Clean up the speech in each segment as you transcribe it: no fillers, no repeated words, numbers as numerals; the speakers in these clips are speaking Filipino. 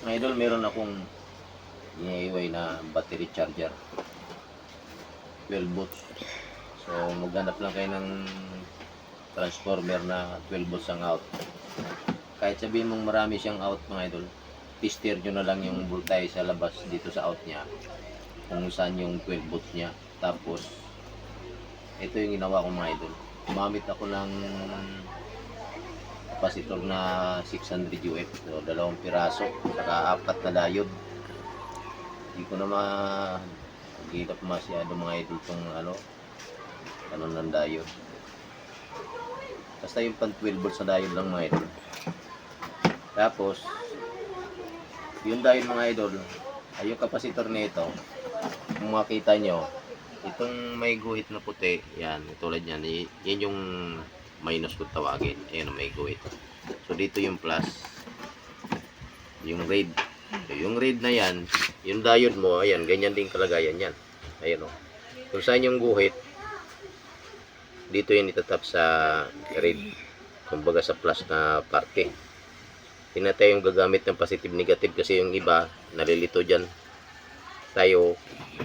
Mga idol, meron akong DIY na battery charger, 12 volts. So maghanap lang kayo ng transformer na 12 volts ang out. Kahit sabihin mong marami siyang out, mga idol, tester nyo na lang yung voltage sa labas dito sa out niya, kung saan yung 12 volts niya. Tapos ito yung ginawa ko, mga idol. Gumamit ako ng capacitor na 600 UF, so 2 piraso, saka 4 na diode. Hindi ko na maghilap masyado, mga idol, itong ano ng diode. Basta yung pan 12 volts na diode lang, mga idol. Tapos yung diode, mga idol, ay yung capacitor nito. Kung makita nyo, itong may guhit na puti, yan, tulad yan, yan yung minus kung tawagin. Ayan ang may guhit. So dito yung plus, yung red. So, yung red na yan, yung diode mo, ayan, ganyan din kalagayan yan. Ayan o. Kung saan yung guhit, dito yung itatap sa red, kumbaga sa plus na parte. Hindi na tayong gagamit ng positive negative kasi yung iba nalilito dyan. Tayo,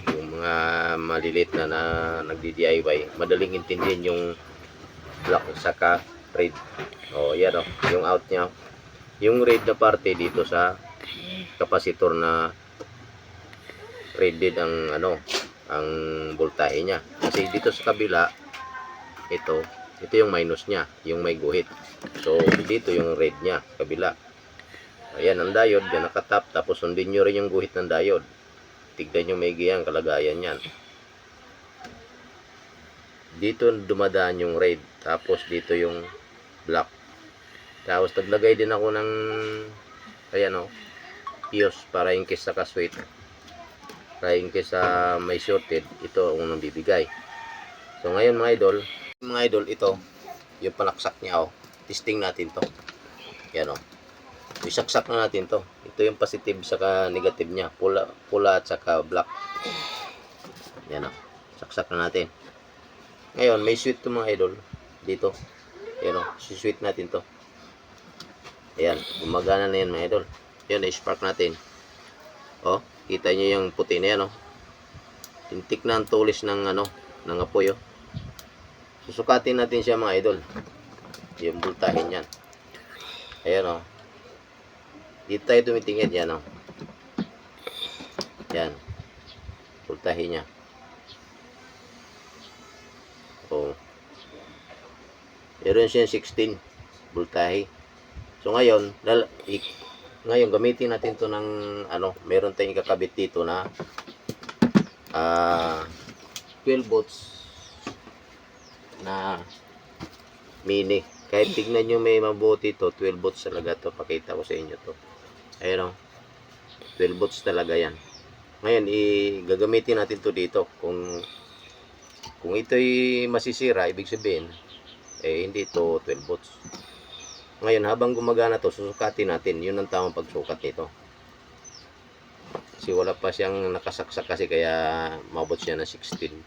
yung mga malilit na nagdi-DIY, madaling intindihin yung black saka red. O yan o, yung out nya, yung red na parte dito sa capacitor na rated ang ang voltahe nya. Kasi dito sa kabila, ito yung minus nya, yung may guhit. So dito yung red nya, kabila. Ayan ang diode, yan nakatap. Tapos sundin nyo rin yung guhit ng diode. Tignan nyo may giyang kalagayan yan. Dito dumadaan yung red. Tapos dito yung black. Tapos naglagay din ako ng ayan o, fuse para in case sa kaswit. Para in case may shorted, ito ang unang bibigay. So ngayon, mga idol, ito yung panaksak niya o. Testing natin to. Yan o. Isaksak na natin to. Ito yung positive saka negative niya. Pula at saka black. Yan o. Saksak na natin. Ngayon, may switch to, mga idol. Dito. Yan o. Siswitch natin to. Ayan. Gumagana na yan, mga idol. Yan, i-spark natin. O. Kita nyo yung puti na yan o. Tintik na ang tulis ng ng apoy o. Susukatin natin siya, mga idol. Yung voltahe niyan. Ayan o. Dito tayo tumitingin, yan o. Yan. Voltahe niya. O. Meron siya 16 voltahe. So ngayon, gamitin natin to ng meron tayong kakabit dito na 12 volts na mini. Kahit tignan nyo may mabuti to, 12 volts talaga to. Pakita ko sa inyo to. Ayan o. 12 volts talaga yan. Ngayon, gagamitin natin to dito. Kung ito'y masisira, ibig sabihin, hindi to 12 volts. Ngayon, habang gumagana to, susukatin natin. Yun ang tamang pagsukat nito. Kasi wala pa siyang nakasaksak kasi kaya mabot siya na 16.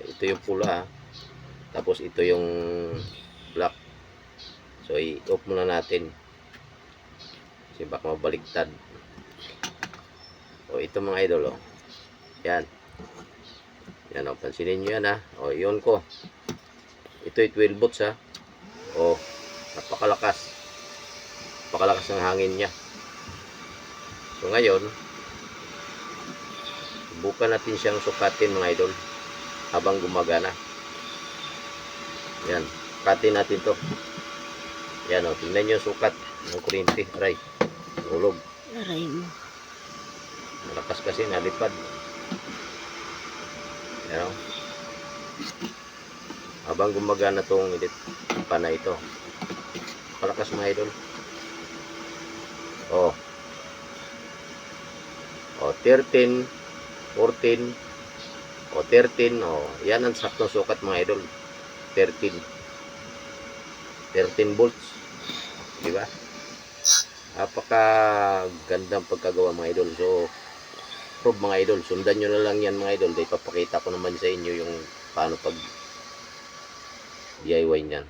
Ito yung pula. Tapos ito yung black. So i-off muna natin. Kasi baka mabaliktad. O ito, mga idol o. Yan. Yan o. Pansinin nyo yan ha. O yun ko. Ito yung 12 volts ha. O. Napakalakas. Napakalakas ng hangin niya. So ngayon, subukan natin siyang sukatin, mga idol. Habang gumagana. Yan. Sukatin natin to. Yan o. Tingnan nyo sukat ng kuryente. Aray. Ulog. Aray mo. Malakas kasi nalipad. Yan o. Habang gumagana tong pana ito. Malakas, mga idol. O. O 13, 14, o 13, o yan ang saktong sukat, mga idol. 13 volts, di ba? Napaka gandang pagkagawa, mga idol. So prove, mga idol, sundan nyo na lang yan, mga idol. Dahil papakita ko naman sa inyo yung paano pag DIY niyan.